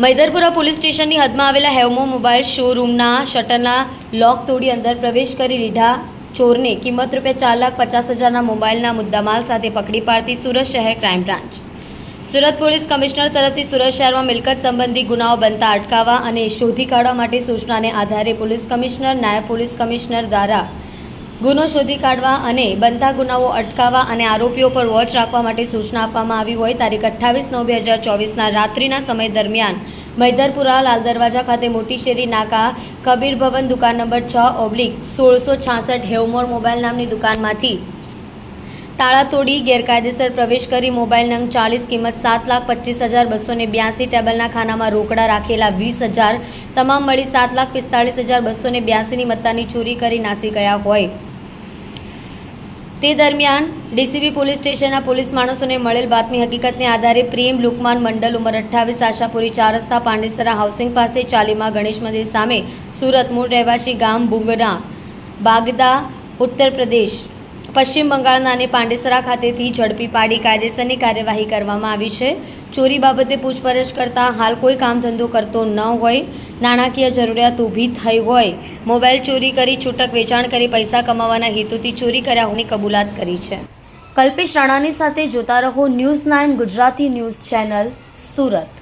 Maidarpura police સ્ટેશનની હદમાં આવેલા હેવમો mobile શોરૂમના શટરના લોક તોડી અંદર પ્રવેશ કરી લીધા ચોરને કિંમત ₹4,50,000ના મોબાઈલના મુદ્દામાલ સાથે પકડી પાડતી સુરત શહેર crime branch. Surat police commissioner તરફથી સુરત શહેરમાં મિલકત સંબંધી ગુનાઓ બનતા અટકાવવા અને શોધી કાઢવા માટે સૂચનાને આધારે પોલીસ કમિશનર નાયબ પોલીસ કમિશનર દ્વારા ગુનો શોધી કાઢવા અને બનતા ગુનાઓ અટકાવવા અને આરોપીઓ પર વોચ રાખવા માટે સૂચના આપવામાં આવી હોય તારીખ 28/9/2024ના રાત્રિના સમય દરમિયાન મૈદરપુરા લાલ દરવાજા ખાતે મોટી શેરી નાકા કબીર ભવન દુકાન નંબર 6/1666 હેવમોર મોબાઈલ નામની દુકાનમાંથી તાળા તોડી ગેરકાયદેસર પ્રવેશ કરી મોબાઈલ નંગ 40 કિંમત ₹7,25,282 ટેબલના ખાનામાં રોકડા રાખેલા 20,000 તમામ મળી ₹7,45,282ની મત્તાની ચોરી કરી નાસી ગયા હોય તે દરમિયાન ડીસીબી પોલીસ સ્ટેશનના પોલીસ માણસોને મળેલ બાતમી હકીકતને આધારે પ્રેમ લુકમાન મંડલ ઉંમર 28 આશાપુરી 4 રસ્તા પાંડેસરા હાઉસિંગ પાસે ચાલીમાં ગણેશ મંદિર સામે સુરત મૂળ રહેવાસી ગામ બુંગના બાગદા ઉત્તર પ્રદેશ પશ્ચિમ બંગાળના અને પાંડેસરા ખાતેથી ઝડપી પાડી કાયદેસરની કાર્યવાહી કરવામાં આવી છે। ચોરી બાબતે પૂછપરછ કરતા હાલ કોઈ કામ ધંધો કરતો ન હોય, નાણાકીય જરૂરિયાત ઊભી થઈ હોય, મોબાઈલ ચોરી કરી છૂટક વેચાણ કરી પૈસા કમાવાના હેતુથી ચોરી કર્યા હોવાની કબૂલાત કરી છે। કલ્પેશ રાણાની સાથે જોતા રહો news 9 Gujarati news channel Surat.